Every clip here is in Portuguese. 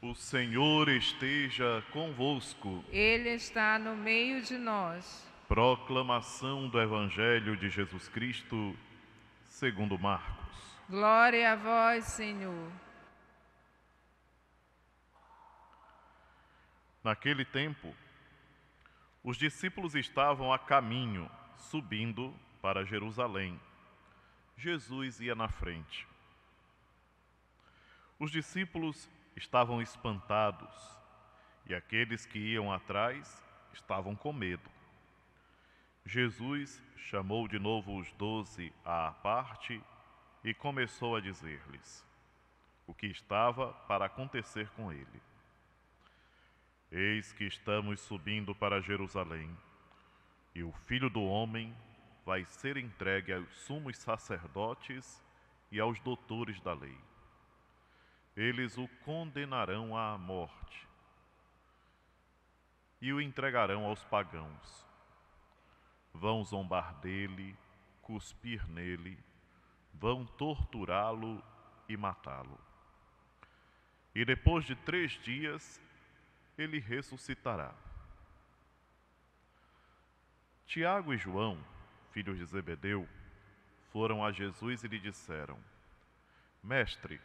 O Senhor esteja convosco. Ele está no meio de nós. Proclamação do Evangelho de Jesus Cristo, segundo Marcos. Glória a vós, Senhor. Naquele tempo, os discípulos estavam a caminho, subindo para Jerusalém. Jesus ia na frente. Os discípulos estavam espantados e aqueles que iam atrás estavam com medo. Jesus chamou de novo os 12 à parte e começou a dizer-lhes o que estava para acontecer com ele. Eis que estamos subindo para Jerusalém, e o Filho do Homem vai ser entregue aos sumos sacerdotes e aos doutores da lei. Eles o condenarão à morte e o entregarão aos pagãos. Vão zombar dele, cuspir nele, vão torturá-lo e matá-lo. E depois de 3 dias, ele ressuscitará. Tiago e João, filhos de Zebedeu, foram a Jesus e lhe disseram: Mestre,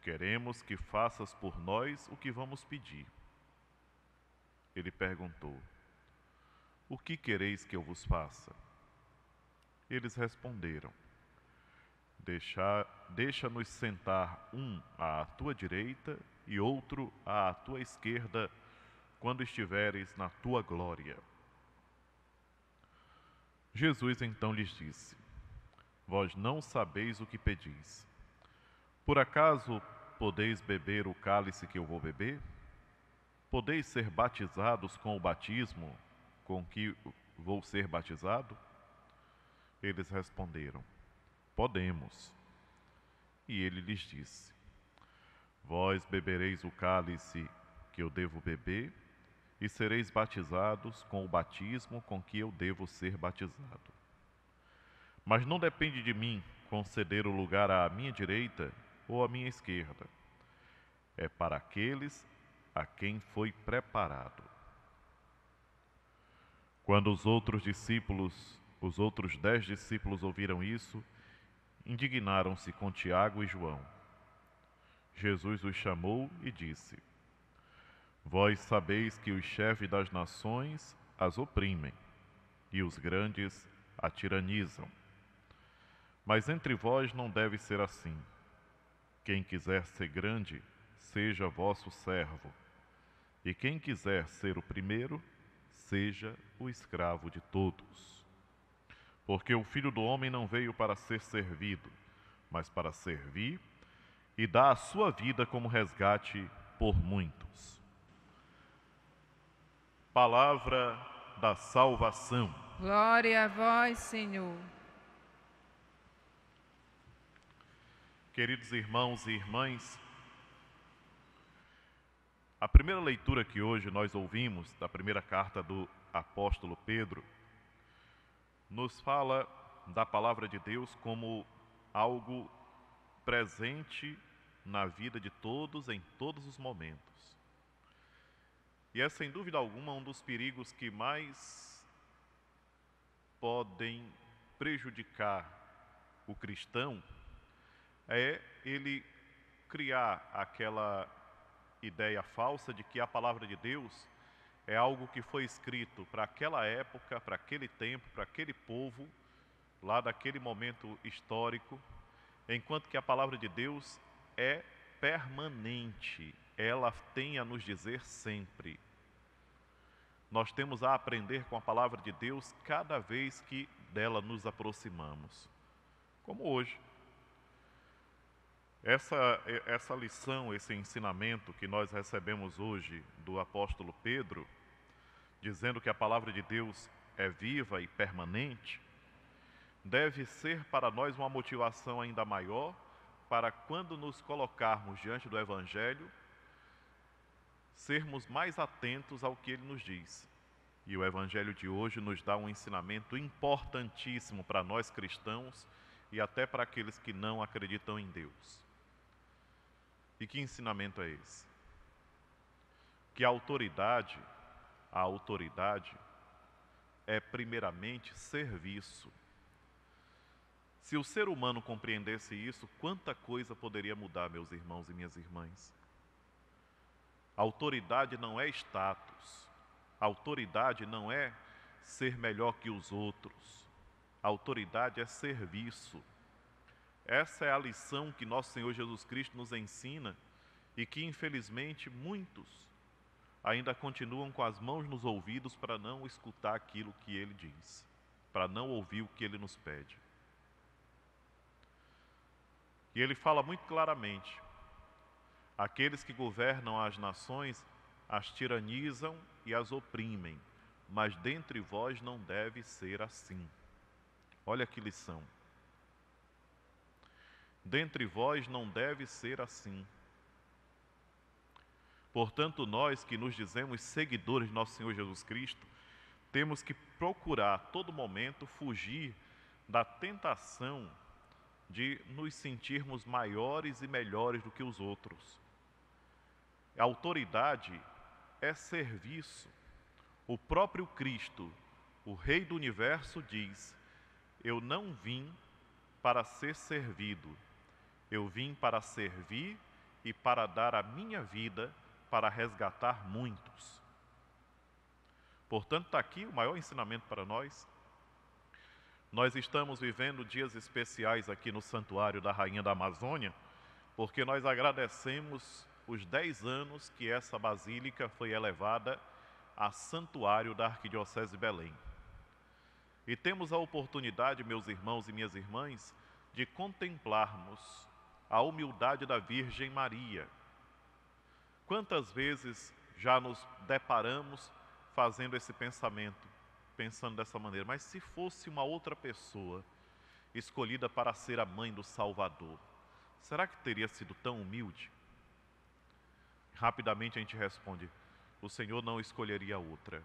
queremos que faças por nós o que vamos pedir. Ele perguntou: O que quereis que eu vos faça? Eles responderam: Deixa-nos sentar um à tua direita e outro à tua esquerda, quando estiveres na tua glória. Jesus então lhes disse: Vós não sabeis o que pedis. Por acaso podeis beber o cálice que eu vou beber? Podeis ser batizados com o batismo com que vou ser batizado? Eles responderam: Podemos. E ele lhes disse: Vós bebereis o cálice que eu devo beber e sereis batizados com o batismo com que eu devo ser batizado. Mas não depende de mim conceder o lugar à minha direita ou à minha esquerda. É para aqueles a quem foi preparado. Quando os outros 10 discípulos ouviram isso, indignaram-se com Tiago e João. Jesus os chamou e disse: Vós sabeis que os chefes das nações as oprimem e os grandes a tiranizam. Mas entre vós não deve ser assim. Quem quiser ser grande, seja vosso servo, e quem quiser ser o primeiro, seja o escravo de todos. Porque o Filho do Homem não veio para ser servido, mas para servir e dar a sua vida como resgate por muitos. Palavra da salvação. Glória a vós, Senhor. Queridos irmãos e irmãs, a primeira leitura que hoje nós ouvimos da primeira carta do apóstolo Pedro nos fala da palavra de Deus como algo presente na vida de todos em todos os momentos. E é sem dúvida alguma um dos perigos que mais podem prejudicar o cristão é ele criar aquela ideia falsa de que a palavra de Deus é algo que foi escrito para aquela época, para aquele tempo, para aquele povo, lá daquele momento histórico, enquanto que a palavra de Deus é permanente, ela tem a nos dizer sempre. Nós temos a aprender com a palavra de Deus cada vez que dela nos aproximamos, como hoje. Essa lição, esse ensinamento que nós recebemos hoje do apóstolo Pedro, dizendo que a palavra de Deus é viva e permanente, deve ser para nós uma motivação ainda maior para quando nos colocarmos diante do Evangelho, sermos mais atentos ao que ele nos diz. E o Evangelho de hoje nos dá um ensinamento importantíssimo para nós cristãos e até para aqueles que não acreditam em Deus. E que ensinamento é esse? que a autoridade é primeiramente serviço. Se o ser humano compreendesse isso, quanta coisa poderia mudar, meus irmãos e minhas irmãs? Autoridade não é status. Autoridade não é ser melhor que os outros. Autoridade é serviço. Essa é a lição que nosso Senhor Jesus Cristo nos ensina e que, infelizmente, muitos ainda continuam com as mãos nos ouvidos para não escutar aquilo que Ele diz, para não ouvir o que Ele nos pede. E Ele fala muito claramente: aqueles que governam as nações as tiranizam e as oprimem, mas dentre vós não deve ser assim. Olha que lição. Dentre vós não deve ser assim. Portanto, nós que nos dizemos seguidores de nosso Senhor Jesus Cristo, temos que procurar a todo momento fugir da tentação de nos sentirmos maiores e melhores do que os outros. A autoridade é serviço. O próprio Cristo, o Rei do Universo, diz: eu não vim para ser servido, eu vim para servir e para dar a minha vida para resgatar muitos. Portanto, está aqui o maior ensinamento para nós. Nós estamos vivendo dias especiais aqui no Santuário da Rainha da Amazônia, porque nós agradecemos os 10 anos que essa basílica foi elevada a santuário da Arquidiocese de Belém. E temos a oportunidade, meus irmãos e minhas irmãs, de contemplarmos a humildade da Virgem Maria. Quantas vezes já nos deparamos fazendo esse pensamento, pensando dessa maneira: mas se fosse uma outra pessoa escolhida para ser a mãe do Salvador, será que teria sido tão humilde? Rapidamente a gente responde: o Senhor não escolheria outra.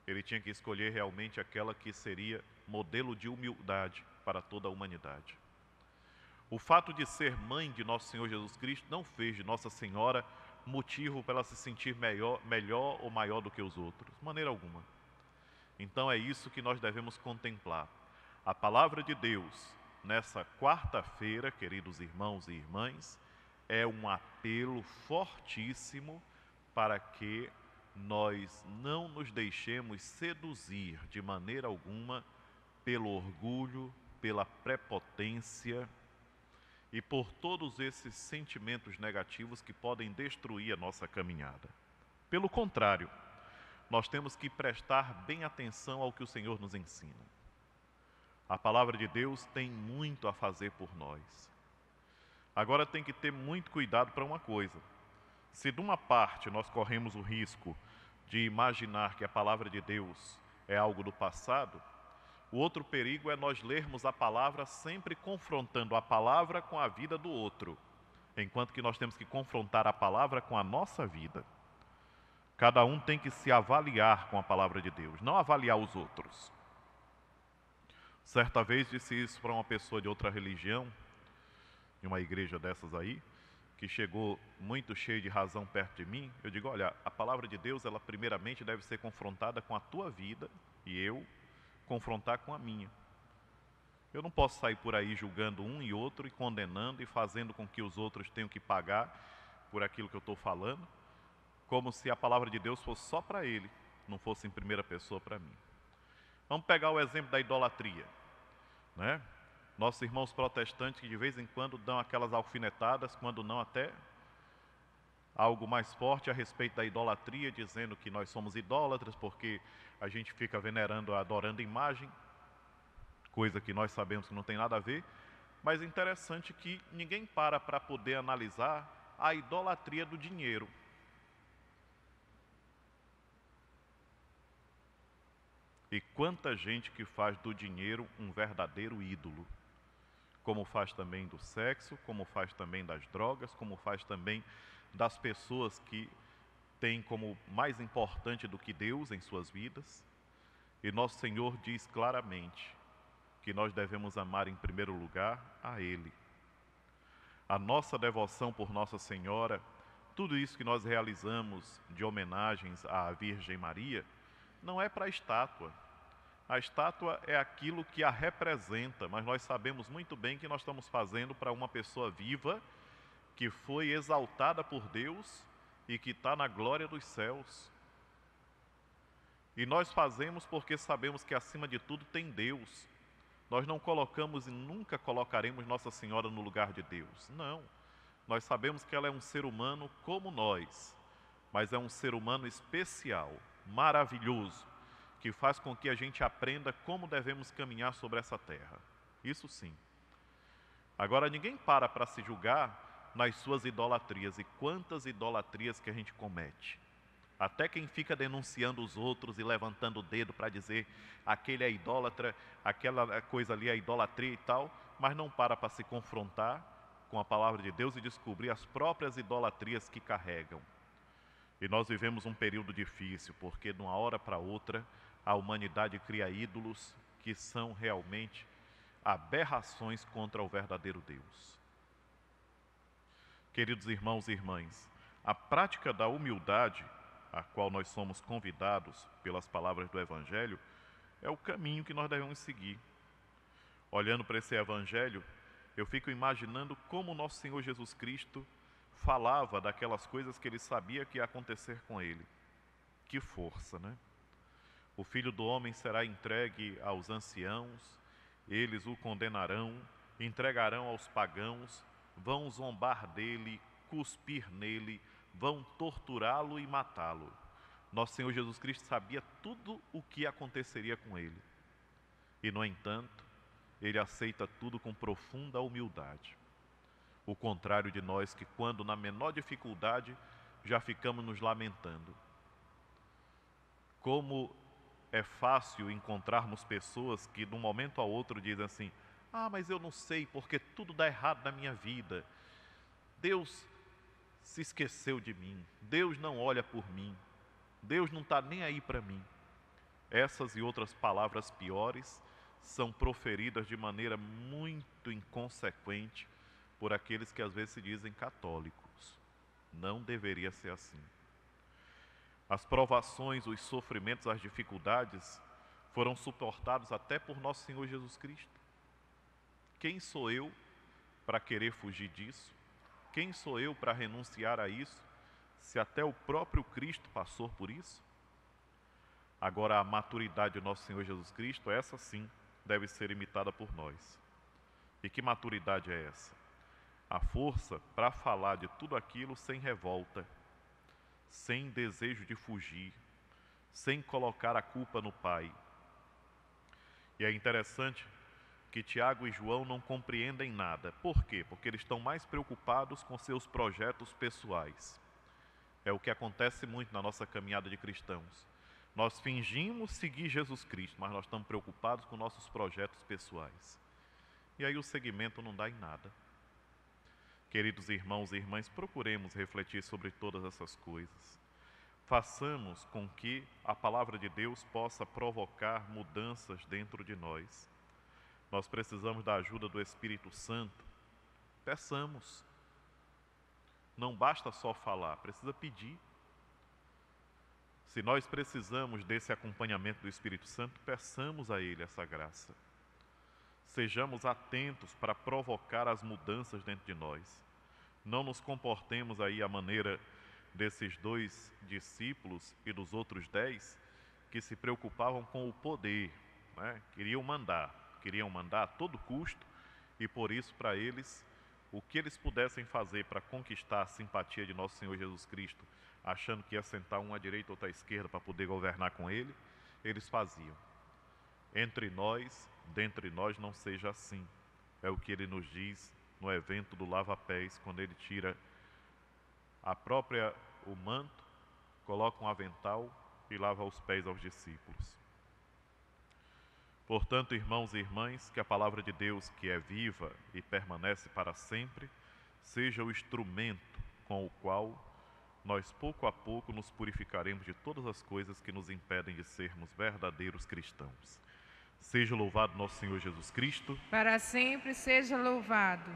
Ele tinha que escolher realmente aquela que seria modelo de humildade para toda a humanidade. O fato de ser mãe de nosso Senhor Jesus Cristo não fez de Nossa Senhora motivo para ela se sentir melhor ou maior do que os outros, de maneira alguma. Então é isso que nós devemos contemplar. A palavra de Deus, nessa quarta-feira, queridos irmãos e irmãs, é um apelo fortíssimo para que nós não nos deixemos seduzir de maneira alguma pelo orgulho, pela prepotência e por todos esses sentimentos negativos que podem destruir a nossa caminhada. Pelo contrário, nós temos que prestar bem atenção ao que o Senhor nos ensina. A palavra de Deus tem muito a fazer por nós. Agora tem que ter muito cuidado para uma coisa. Se de uma parte nós corremos o risco de imaginar que a palavra de Deus é algo do passado, o outro perigo é nós lermos a palavra sempre confrontando a palavra com a vida do outro, enquanto que nós temos que confrontar a palavra com a nossa vida. Cada um tem que se avaliar com a palavra de Deus, não avaliar os outros. Certa vez disse isso para uma pessoa de outra religião, em uma igreja dessas aí, que chegou muito cheio de razão perto de mim. Eu digo: olha, a palavra de Deus, ela primeiramente deve ser confrontada com a tua vida e eu confrontar com a minha. Eu não posso sair por aí julgando um e outro e condenando e fazendo com que os outros tenham que pagar por aquilo que eu estou falando, como se a palavra de Deus fosse só para ele, não fosse em primeira pessoa para mim. Vamos pegar o exemplo da idolatria, né? Nossos irmãos protestantes que de vez em quando dão aquelas alfinetadas, quando não até algo mais forte a respeito da idolatria, dizendo que nós somos idólatras porque a gente fica venerando, adorando imagem, coisa que nós sabemos que não tem nada a ver. Mas é interessante que ninguém para poder analisar a idolatria do dinheiro. E quanta gente que faz do dinheiro um verdadeiro ídolo, como faz também do sexo, como faz também das drogas, como faz também das pessoas que têm como mais importante do que Deus em suas vidas. E nosso Senhor diz claramente que nós devemos amar em primeiro lugar a Ele. A nossa devoção por Nossa Senhora, tudo isso que nós realizamos de homenagens à Virgem Maria não é para a estátua. A estátua é aquilo que a representa, mas nós sabemos muito bem que nós estamos fazendo para uma pessoa viva, que foi exaltada por Deus e que está na glória dos céus. E nós fazemos porque sabemos que acima de tudo tem Deus. Nós não colocamos e nunca colocaremos Nossa Senhora no lugar de Deus. Não. Nós sabemos que ela é um ser humano como nós, mas é um ser humano especial, maravilhoso, que faz com que a gente aprenda como devemos caminhar sobre essa terra. Isso sim. Agora, ninguém para se julgar nas suas idolatrias, e quantas idolatrias que a gente comete. Até quem fica denunciando os outros e levantando o dedo para dizer aquele é idólatra, aquela coisa ali é idolatria e tal, mas não para se confrontar com a palavra de Deus e descobrir as próprias idolatrias que carregam. E nós vivemos um período difícil, porque de uma hora para outra a humanidade cria ídolos que são realmente aberrações contra o verdadeiro Deus. Queridos irmãos e irmãs, a prática da humildade, a qual nós somos convidados pelas palavras do Evangelho, é o caminho que nós devemos seguir. Olhando para esse Evangelho, eu fico imaginando como nosso Senhor Jesus Cristo falava daquelas coisas que ele sabia que ia acontecer com ele. Que força, né? O Filho do Homem será entregue aos anciãos, eles o condenarão, entregarão aos pagãos, vão zombar dele, cuspir nele, vão torturá-lo e matá-lo. Nosso Senhor Jesus Cristo sabia tudo o que aconteceria com ele. E, no entanto, ele aceita tudo com profunda humildade. O contrário de nós, que quando na menor dificuldade já ficamos nos lamentando. Como é fácil encontrarmos pessoas que de um momento ao outro dizem assim: ah, mas eu não sei porque tudo dá errado na minha vida. Deus se esqueceu de mim. Deus não olha por mim. Deus não está nem aí para mim. Essas e outras palavras piores são proferidas de maneira muito inconsequente por aqueles que às vezes se dizem católicos. Não deveria ser assim. As provações, os sofrimentos, as dificuldades foram suportados até por nosso Senhor Jesus Cristo. Quem sou eu para querer fugir disso? Quem sou eu para renunciar a isso, se até o próprio Cristo passou por isso? Agora, a maturidade de nosso Senhor Jesus Cristo, essa sim, deve ser imitada por nós. E que maturidade é essa? A força para falar de tudo aquilo sem revolta, sem desejo de fugir, sem colocar a culpa no Pai. E é interessante que Tiago e João não compreendem nada. Por quê? Porque eles estão mais preocupados com seus projetos pessoais. É o que acontece muito na nossa caminhada de cristãos. Nós fingimos seguir Jesus Cristo, mas nós estamos preocupados com nossos projetos pessoais. E aí o segmento não dá em nada. Queridos irmãos e irmãs, procuremos refletir sobre todas essas coisas. Façamos com que a palavra de Deus possa provocar mudanças dentro de nós. Nós precisamos da ajuda do Espírito Santo. Peçamos. Não basta só falar, precisa pedir. Se nós precisamos desse acompanhamento do Espírito Santo, peçamos a Ele essa graça. Sejamos atentos para provocar as mudanças dentro de nós. Não nos comportemos aí à maneira desses 2 discípulos e dos outros 10 que se preocupavam com o poder, né? Queriam mandar a todo custo, e por isso para eles, o que eles pudessem fazer para conquistar a simpatia de nosso Senhor Jesus Cristo, achando que ia sentar um à direita, outro à esquerda para poder governar com Ele, eles faziam. Dentre nós não seja assim. É o que Ele nos diz no evento do lava-pés, quando Ele tira o manto, coloca um avental e lava os pés aos discípulos. Portanto, irmãos e irmãs, que a palavra de Deus, que é viva e permanece para sempre, seja o instrumento com o qual nós pouco a pouco nos purificaremos de todas as coisas que nos impedem de sermos verdadeiros cristãos. Seja louvado nosso Senhor Jesus Cristo. Para sempre seja louvado.